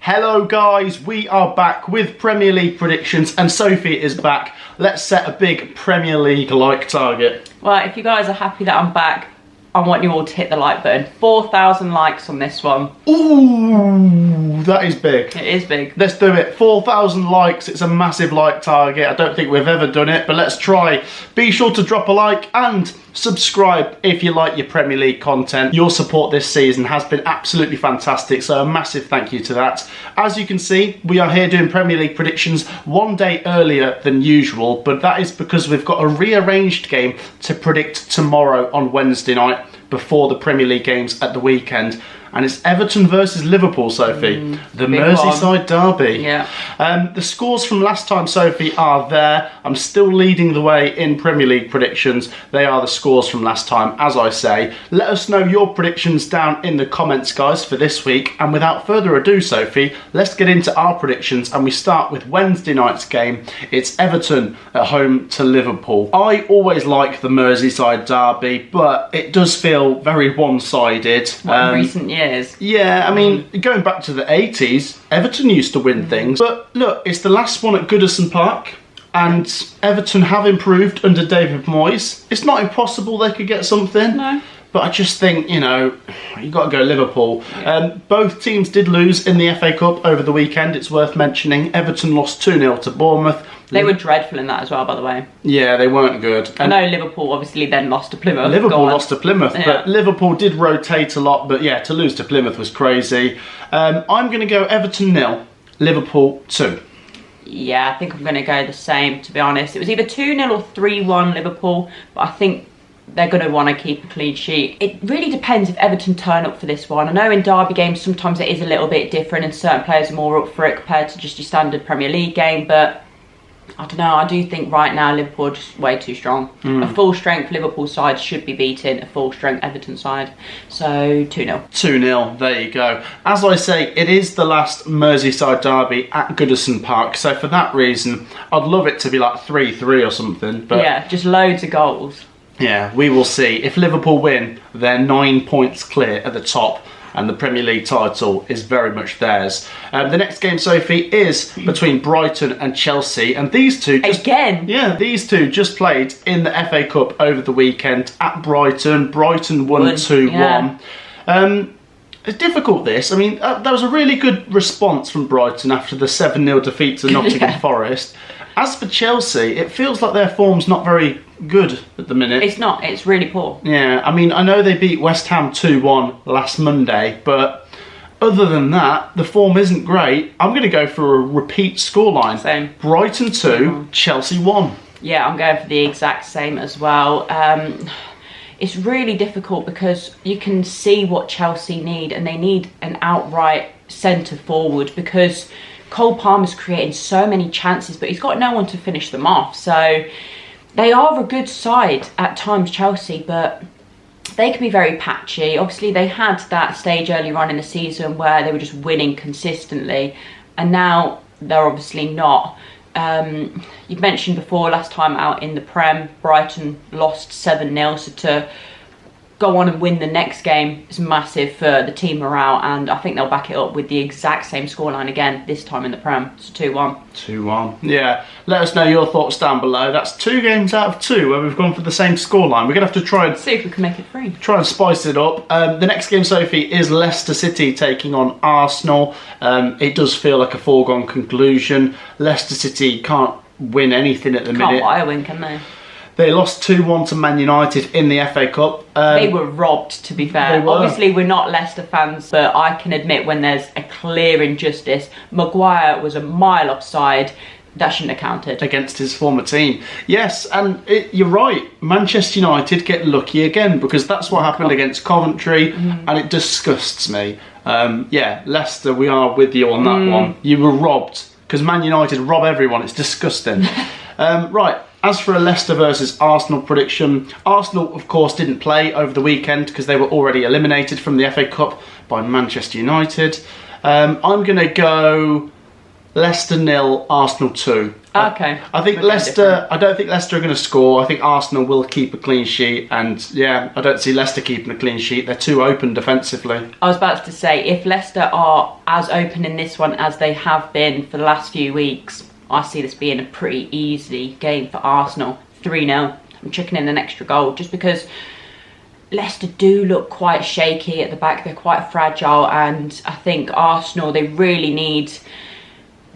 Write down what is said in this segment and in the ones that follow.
Hello guys, we are back with Premier League predictions and Sophie is back. Let's set a big Premier League like target. Well, if you guys are happy that I'm back, I want you all to hit the like button. 4,000 likes on this one. Ooh, that is big. It is big. Let's do it. 4,000 likes. It's a massive like target. I don't think we've ever done it, but let's try. Be sure to drop a like and subscribe if you like your Premier League content. Your support this season has been absolutely fantastic, so a massive thank you to that. As you can see, we are here doing Premier League predictions one day earlier than usual, but that is because we've got a rearranged game to predict tomorrow on Wednesday night before the Premier League games at the weekend. And it's Everton versus Liverpool, Sophie. The Merseyside derby. Yeah. The scores from last time, Sophie, are there. I'm still leading the way in Premier League predictions. They are the scores from last time, as I say. Let us know your predictions down in the comments, guys, for this week. And without further ado, Sophie, let's get into our predictions. And we start with Wednesday night's game. It's Everton at home to Liverpool. I always like the Merseyside derby, but it does feel very one-sided. In recent years. Yeah, I mean, going back to the 80s, Everton used to win things. But look, it's the last one at Goodison Park, and Everton have improved under David Moyes. It's not impossible they could get something. No. But I just think, you know, you've got to go Liverpool. Yeah. Both teams did lose in the FA Cup over the weekend, it's worth mentioning. Everton lost 2-0 to Bournemouth. They were dreadful in that as well, by the way. Yeah, they weren't good. And I know Liverpool obviously then lost to Plymouth. Liverpool lost to Plymouth, Yeah. but Liverpool did rotate a lot. But yeah, to lose to Plymouth was crazy. I'm going to go Everton 0, Liverpool 2. Yeah, I think I'm going to go the same, to be honest. It was either 2-0 or 3-1 Liverpool, but I think they're going to want to keep a clean sheet. It really depends if Everton turn up for this one. I know in derby games sometimes it is a little bit different and certain players are more up for it compared to just your standard Premier League game, but I don't know, I do think right now Liverpool are just way too strong. A full strength Liverpool side should be beating a full strength Everton side. So 2-0. 2-0, there you go. As I say, it is the last Merseyside derby at Goodison Park, so for that reason I'd love it to be like 3-3 or something. But yeah, just loads of goals. yeah, we will see. If Liverpool win, they're 9 points clear at the top, and the Premier League title is very much theirs. The next game, Sophie, is between Brighton and Chelsea, and these two these two just played in the FA Cup over the weekend at Brighton. Brighton won 2-1. Yeah. It's difficult, this. I mean, that was a really good response from Brighton after the 7-0 defeat to Nottingham Forest. As for Chelsea, it feels like their form's not very good at the minute. It's not, it's really poor. Yeah, I mean, I know they beat West Ham 2-1 last Monday, but other than that, the form isn't great. I'm going to go for a repeat scoreline. Same. Brighton 2, Chelsea 1. Yeah, I'm going for the exact same as well. It's really difficult because you can see what Chelsea need, and they need an outright centre forward because Cole Palmer's creating so many chances, but he's got no one to finish them off. So they are a good side at times, Chelsea, but they can be very patchy. Obviously, they had that stage earlier on in the season where they were just winning consistently, and now they're obviously not. You've mentioned before, last time out in the Prem, Brighton lost 7-0, so to go on and win the next game is massive for the team morale, and I think they'll back it up with the exact same scoreline again, this time in the Prem. It's 2-1. 2-1. Yeah, let us know your thoughts down below. That's 2 games out of 2 where we've gone for the same scoreline. We're going to have to try and see if we can make it 3. Try and spice it up. The next game, Sophie, is Leicester City taking on Arsenal. It does feel like a foregone conclusion. Leicester City can't win anything at the minute. Can't buy a win, can they? They lost 2-1 to Man United in the FA Cup. They were robbed, to be fair. Obviously, we're not Leicester fans, but I can admit when there's a clear injustice. Maguire was a mile offside. That shouldn't have counted. Against his former team. Yes, and you're right. Manchester United get lucky again because that's what happened against Coventry, and it disgusts me. Yeah, Leicester, we are with you on that one. You were robbed because Man United rob everyone. It's disgusting. Right. As for a Leicester versus Arsenal prediction, Arsenal, of course, didn't play over the weekend because they were already eliminated from the FA Cup by Manchester United. I'm going to go Leicester 0, Arsenal 2. Okay. I think Leicester. I don't think Leicester are going to score. I think Arsenal will keep a clean sheet, and yeah, I don't see Leicester keeping a clean sheet. They're too open defensively. I was about to say, if Leicester are as open in this one as they have been for the last few weeks, I see this being a pretty easy game for Arsenal. 3-0. I'm chucking in an extra goal just because Leicester do look quite shaky at the back. They're quite fragile, and I think Arsenal, they really need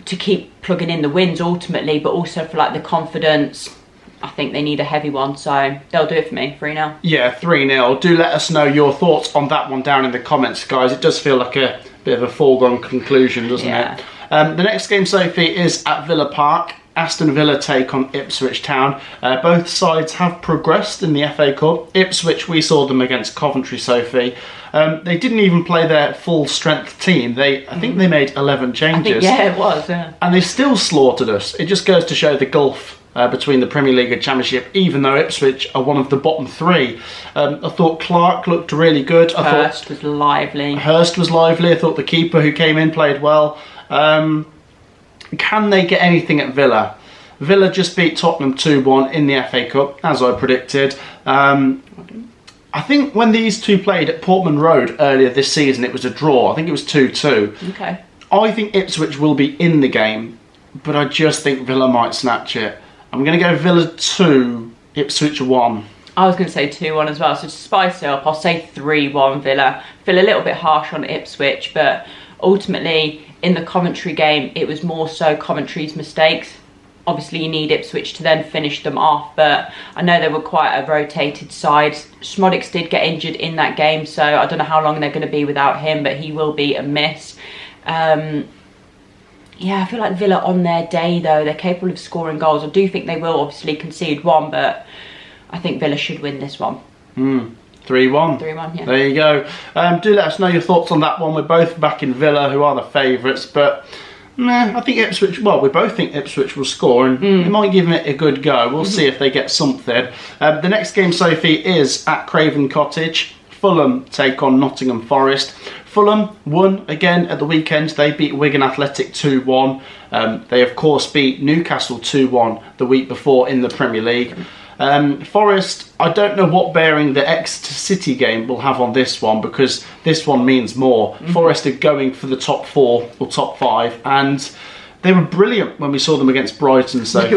to keep plugging in the wins ultimately, but also for like the confidence. I think they need a heavy one, so they'll do it for me. 3-0. Yeah, 3-0. Do let us know your thoughts on that one down in the comments, guys. It does feel like a bit of a foregone conclusion, doesn't it? The next game, Sophie, is at Villa Park. Aston Villa take on Ipswich Town. Both sides have progressed in the FA Cup. Ipswich, we saw them against Coventry, Sophie. They didn't even play their full strength team. I think they made 11 changes. It was. Yeah. And they still slaughtered us. It just goes to show the gulf between the Premier League and Championship, even though Ipswich are one of the bottom three. I thought Clark looked really good. Hurst was lively. I thought the keeper who came in played well. Can they get anything at Villa? Villa just beat Tottenham 2-1 in the FA Cup, as I predicted. I think when these two played at Portman Road earlier this season, it was a draw. I think it was 2-2. Okay. I think Ipswich will be in the game, but I just think Villa might snatch it. I'm going to go Villa 2, Ipswich 1. I was going to say 2-1 as well, so to spice it up, I'll say 3-1 Villa. Feel a little bit harsh on Ipswich, but ultimately in the Coventry game, it was more so Coventry's mistakes. Obviously, you need Ipswich to then finish them off, but I know they were quite a rotated side. Schmodix did get injured in that game, so I don't know how long they're going to be without him, but he will be a miss. Yeah, I feel like Villa on their day, though, they're capable of scoring goals. I do think they will obviously concede one, but I think Villa should win this one. 3-1. 3-1, yeah. There you go. Do let us know your thoughts on that one. We're both back in Villa, who are the favourites, but I think Ipswich, we both think Ipswich will score, and they might give it a good go. We'll see if they get something. The next game, Sophie, is at Craven Cottage. Fulham take on Nottingham Forest. Fulham won again at the weekend. They beat Wigan Athletic 2-1. They, of course, beat Newcastle 2-1 the week before in the Premier League. Forest, I don't know what bearing the Exeter City game will have on this one, because this one means more. Forest are going for the top 4 or top 5, and they were brilliant when we saw them against Brighton, Sophie.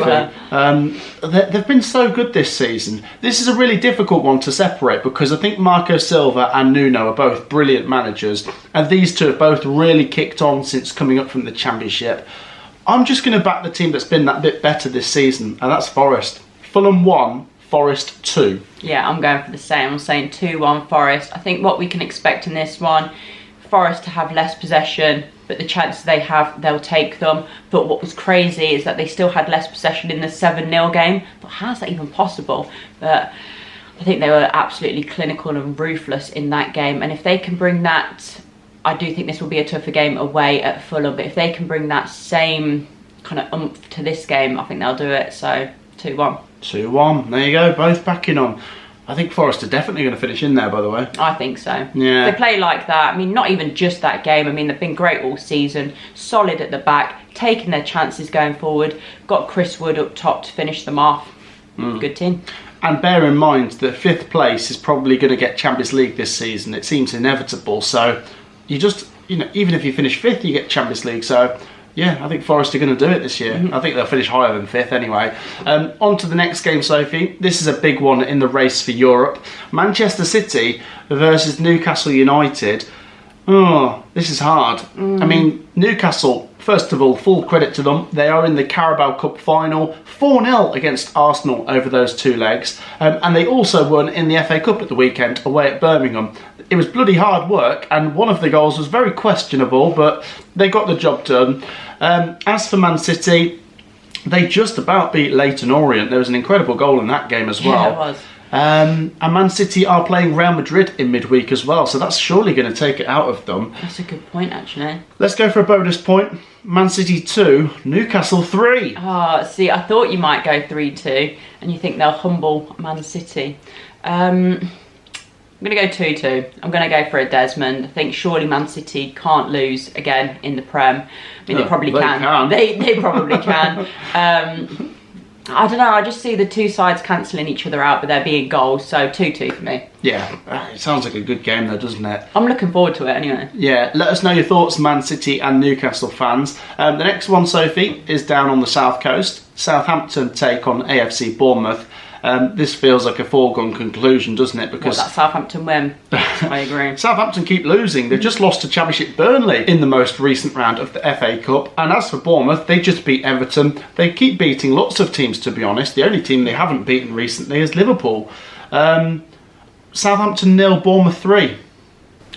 They've been so good this season. This is a really difficult one to separate, because I think Marco Silva and Nuno are both brilliant managers, and these two have both really kicked on since coming up from the Championship. I'm just going to back the team that's been that bit better this season, and that's Forest. Fulham 1, Forest 2. Yeah, I'm going for the same. I'm saying 2-1 Forest. I think what we can expect in this one, Forest to have less possession, but the chances they have, they'll take them. But what was crazy is that they still had less possession in the 7-0 game. But how is that even possible? But I think they were absolutely clinical and ruthless in that game. And if they can bring that, I do think this will be a tougher game away at Fulham. But if they can bring that same kind of oomph to this game, I think they'll do it. So 2-1. 2-1. There you go. Both backing on. I think Forest are definitely going to finish in there, by the way. I think so. Yeah. They play like that. I mean, not even just that game. I mean, they've been great all season. Solid at the back. Taking their chances going forward. Got Chris Wood up top to finish them off. Good team. And bear in mind that 5th place is probably going to get Champions League this season. It seems inevitable. So, you just, even if you finish 5th, you get Champions League. So, yeah, I think Forest are going to do it this year. I think they'll finish higher than 5th anyway. On to the next game, Sophie. This is a big one in the race for Europe. Manchester City versus Newcastle United. Oh, this is hard. I mean, Newcastle, first of all, full credit to them. They are in the Carabao Cup final. 4-0 against Arsenal over those 2 legs. And they also won in the FA Cup at the weekend away at Birmingham. It was bloody hard work, and one of the goals was very questionable, but they got the job done. As for Man City, they just about beat Leyton Orient. There was an incredible goal in that game as well. Yeah, it was. And Man City are playing Real Madrid in midweek as well, so that's surely going to take it out of them. That's a good point, actually. Let's go for a bonus point. Man City 2, Newcastle 3. Oh, see, I thought you might go 3-2, and you think they'll humble Man City. I'm going to go 2-2. I'm going to go for a Desmond. I think surely Man City can't lose again in the Prem. I mean, they probably can. They probably can. I don't know, I just see the two sides cancelling each other out, but there being goals, so 2-2 for me. Yeah, it sounds like a good game though, doesn't it? I'm looking forward to it anyway. Yeah, let us know your thoughts, Man City and Newcastle fans. The next one, Sophie, is down on the south coast. Southampton take on AFC Bournemouth. This feels like a foregone conclusion, doesn't it? Because that Southampton win. I agree. Southampton keep losing. They've just lost to Championship Burnley in the most recent round of the FA Cup. And as for Bournemouth, they just beat Everton. They keep beating lots of teams, to be honest. The only team they haven't beaten recently is Liverpool. Southampton 0, Bournemouth 3. I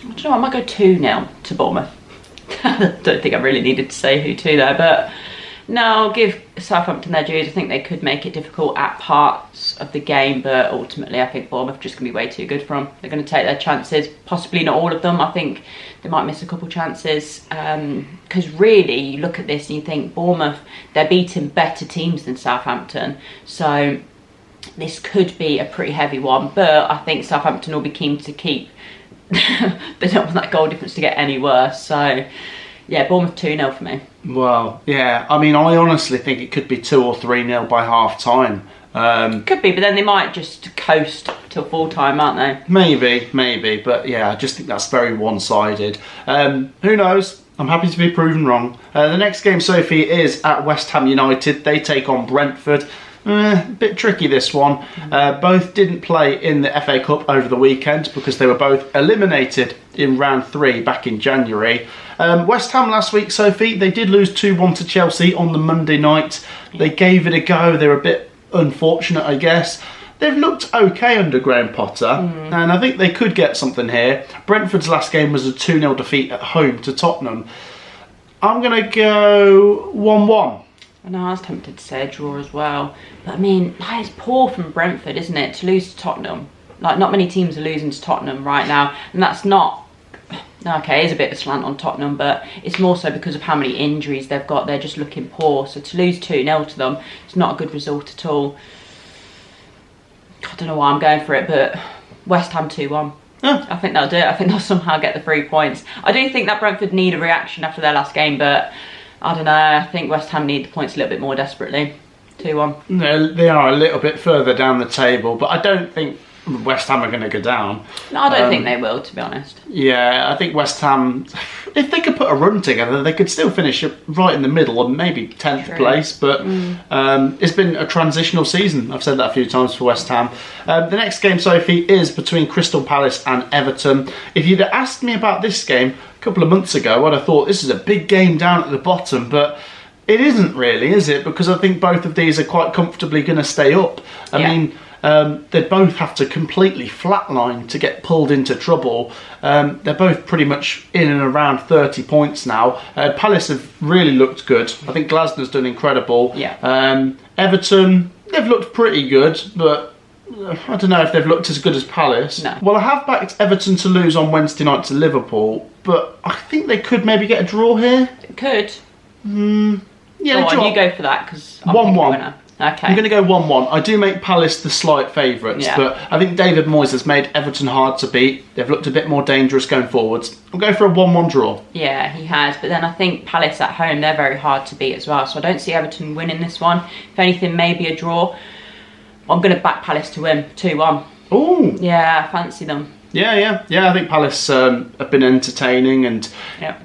don't know, I might go 2-0 to Bournemouth. I don't think I really needed to say who to there, but no, I'll give Southampton their dues. I think they could make it difficult at parts of the game, but ultimately I think Bournemouth are just going to be way too good for them. They're going to take their chances, possibly not all of them. I think they might miss a couple chances, because really you look at this and you think Bournemouth, they're beating better teams than Southampton, so this could be a pretty heavy one, but I think Southampton will be keen to keep they don't want that goal difference to get any worse, so yeah, Bournemouth 2-0 for me. Well, yeah, I mean, I honestly think it could be 2 or 3-0 by half time. Could be, but then they might just coast till full time, aren't they? Maybe, but yeah, I just think that's very one-sided. Who knows? I'm happy to be proven wrong. The next game, Sophie, is at West Ham United. They take on Brentford. A bit tricky, this one. Both didn't play in the FA Cup over the weekend because they were both eliminated in round 3 back in January. West Ham last week, Sophie, they did lose 2-1 to Chelsea on the Monday night. They gave it a go. They were a bit unfortunate, I guess. They've looked okay under Graham Potter, and I think they could get something here. Brentford's last game was a 2-0 defeat at home to Tottenham. I'm going to go 1-1. I know, I was tempted to say a draw as well. But I mean, it's poor from Brentford, isn't it, to lose to Tottenham? Like, not many teams are losing to Tottenham right now. And that's not... Okay, it is a bit of a slant on Tottenham, but it's more so because of how many injuries they've got. They're just looking poor. So to lose 2-0 to them, it's not a good result at all. I don't know why I'm going for it, but West Ham 2-1. I think they'll do it. I think they'll somehow get the 3 points. I do think that Brentford need a reaction after their last game, but I don't know. I think West Ham need the points a little bit more desperately. 2-1. No, they are a little bit further down the table, but I don't think West Ham are going to go down. No, I don't think they will, to be honest. Yeah, I think West Ham, if they could put a run together, they could still finish right in the middle and maybe 10th place. But it's been a transitional season. I've said that a few times for West Ham. The next game, Sophie, is between Crystal Palace and Everton. If you'd asked me about this game a couple of months ago, I'd have thought this is a big game down at the bottom, but it isn't really, is it? Because I think both of these are quite comfortably going to stay up. I mean, they both have to completely flatline to get pulled into trouble. They're both pretty much in and around 30 points now. Palace have really looked good. I think Glasner's done incredible. Everton, they've looked pretty good, but I don't know if they've looked as good as Palace. No. Well, I have backed Everton to lose on Wednesday night to Liverpool, but I think they could maybe get a draw here. Could. Yeah, go on, you go for that, because I'm 1-1. Okay. I'm going to go 1-1. I do make Palace the slight favourites, but I think David Moyes has made Everton hard to beat. They've looked a bit more dangerous going forwards. I'll go for a 1-1 draw. Yeah, he has. But then I think Palace at home, they're very hard to beat as well. So I don't see Everton winning this one. If anything, maybe a draw. I'm going to back Palace to win 2-1. Oh. Yeah, I fancy them. Yeah. I think Palace have been entertaining, and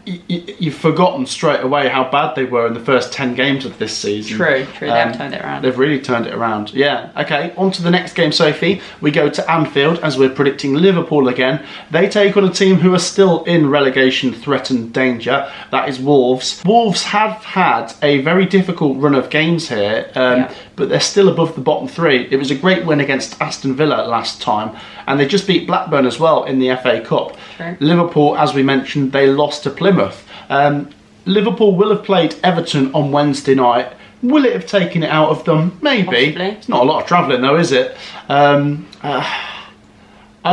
you've forgotten straight away how bad they were in the first 10 games of this season. True. They have turned it around. They've really turned it around. Yeah. Okay, on to the next game, Sophie. We go to Anfield, as we're predicting Liverpool again. They take on a team who are still in relegation threatened danger. That is Wolves. Wolves have had a very difficult run of games here, but they're still above the bottom 3. It was a great win against Aston Villa last time, and they just beat Blackburn as well in the FA Cup. True. Liverpool, as we mentioned, they lost to Plymouth. Liverpool will have played Everton on Wednesday night. Will it have taken it out of them? Maybe. Possibly. It's not a lot of travelling though, is it? I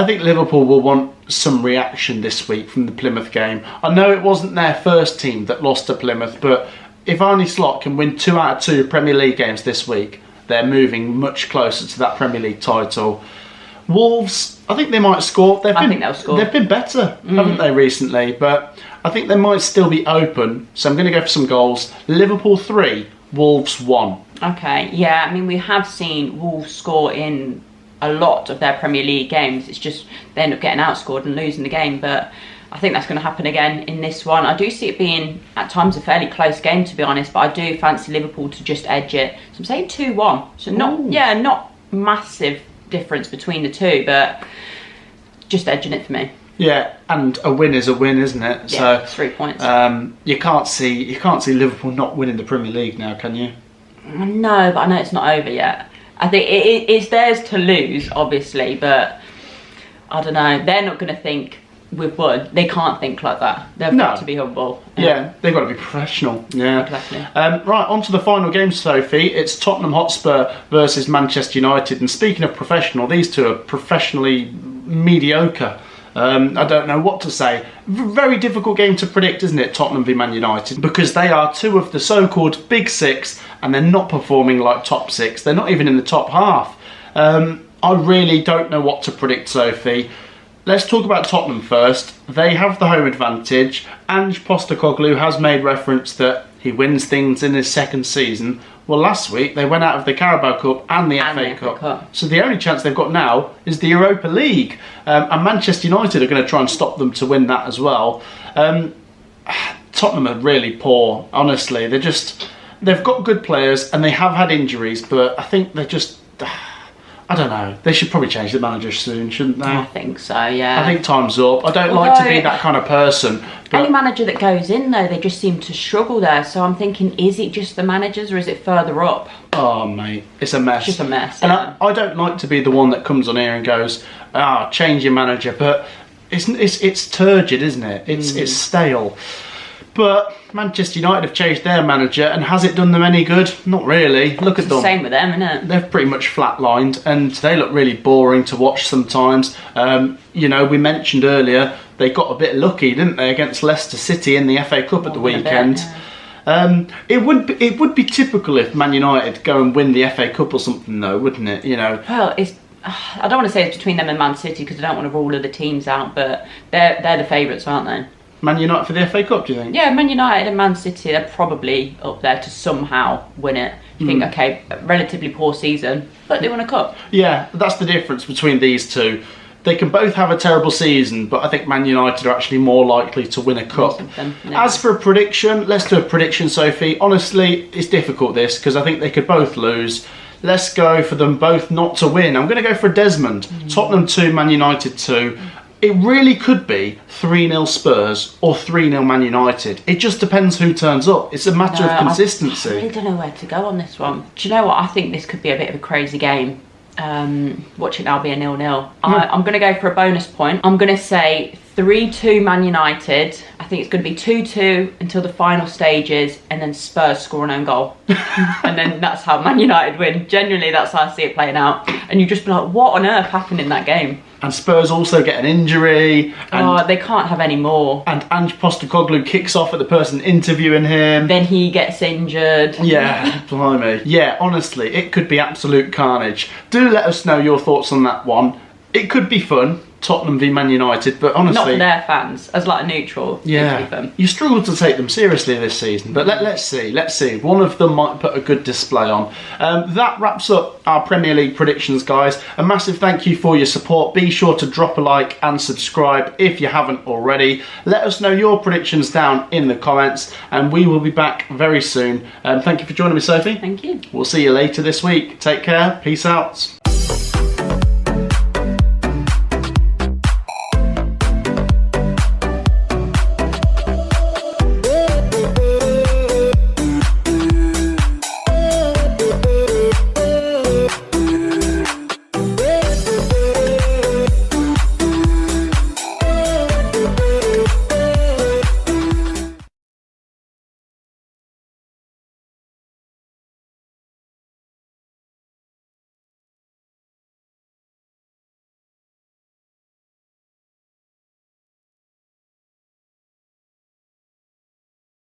think Liverpool will want some reaction this week from the Plymouth game. I know it wasn't their first team that lost to Plymouth, but if Arne Slot can win 2 out of 2 Premier League games this week, they're moving much closer to that Premier League title. Wolves, I think they might score. I think they'll score. They've been better, haven't they, recently? But I think they might still be open. So I'm going to go for some goals. Liverpool 3, Wolves 1. Okay, yeah. I mean, we have seen Wolves score in a lot of their Premier League games. It's just they end up getting outscored and losing the game. But I think that's going to happen again in this one. I do see it being, at times, a fairly close game, to be honest. But I do fancy Liverpool to just edge it. So I'm saying 2-1. So not massive difference between the two, but just edging it for me. Yeah, and a win is a win, isn't it? Yeah, so 3 points. You can't see Liverpool not winning the Premier League now, can you? No, but I know it's not over yet. I think it's theirs to lose, obviously, but I don't know. They're not going to think we've won. They can't think like that. They've got to be humble. Yeah, they've got to be professional. Yeah, exactly. Right, on to the final game, Sophie. It's Tottenham Hotspur versus Manchester United. And speaking of professional, these two are professionally mediocre. I don't know what to say. Very difficult game to predict, isn't it, Tottenham v Man United? Because they are two of the so-called big six, and they're not performing like top six. They're not even in the top half. I really don't know what to predict, Sophie. Let's talk about Tottenham first. They have the home advantage. Ange Postecoglou has made reference that he wins things in his second season. Well, last week they went out of the Carabao Cup and the FA Cup. So the only chance they've got now is the Europa League. And Manchester United are going to try and stop them to win that as well. Tottenham are really poor, honestly. They've got good players and they have had injuries, but I think they're just... I don't know. They should probably change the manager soon, shouldn't they? I think so, yeah. I think time's up. I don't like to be that kind of person. Any manager that goes in, though, they just seem to struggle there. So I'm thinking, is it just the managers or is it further up? Oh, mate, it's a mess. It's just a mess, And yeah. I don't like to be the one that comes on here and goes, change your manager. But it's turgid, isn't it? It's stale. But Manchester United have changed their manager, and has it done them any good? Not really. Look at them. Same with them, isn't it? They've pretty much flatlined, and they look really boring to watch sometimes. We mentioned earlier they got a bit lucky, didn't they, against Leicester City in the FA Cup at the weekend. It would be typical if Man United go and win the FA Cup or something, though, wouldn't it? Well, I don't want to say it's between them and Man City because I don't want to rule other teams out, but they're the favourites, aren't they? Man United for the FA Cup, do you think? Yeah, Man United and Man City, they're probably up there to somehow win it. You think, okay, relatively poor season, but they won a cup. Yeah, that's the difference between these two. They can both have a terrible season, but I think Man United are actually more likely to win a cup. As for a prediction, let's do a prediction, Sophie. Honestly, it's difficult, this, because I think they could both lose. Let's go for them both not to win. I'm going to go for Desmond. Tottenham 2, Man United 2. It really could be 3-0 Spurs or 3-0 Man United. It just depends who turns up. It's a matter of consistency. I really don't know where to go on this one. Do you know what? I think this could be a bit of a crazy game. Watching Albion 0-0. I'm going to go for a bonus point. I'm going to say 3-2 Man United. I think it's going to be 2-2 until the final stages, and then Spurs score an own goal. And then that's how Man United win. Generally, that's how I see it playing out. And you just be like, what on earth happened in that game? And Spurs also get an injury. And, they can't have any more. And Ange Postecoglou kicks off at the person interviewing him. Then he gets injured. Yeah, blimey. Yeah, honestly, it could be absolute carnage. Do let us know your thoughts on that one. It could be fun. Tottenham v Man United, but honestly... Not for their fans, as like a neutral. Yeah, you struggle to take them seriously this season, but let's see. One of them might put a good display on. That wraps up our Premier League predictions, guys. A massive thank you for your support. Be sure to drop a like and subscribe if you haven't already. Let us know your predictions down in the comments, and we will be back very soon. Thank you for joining me, Sophie. Thank you. We'll see you later this week. Take care. Peace out.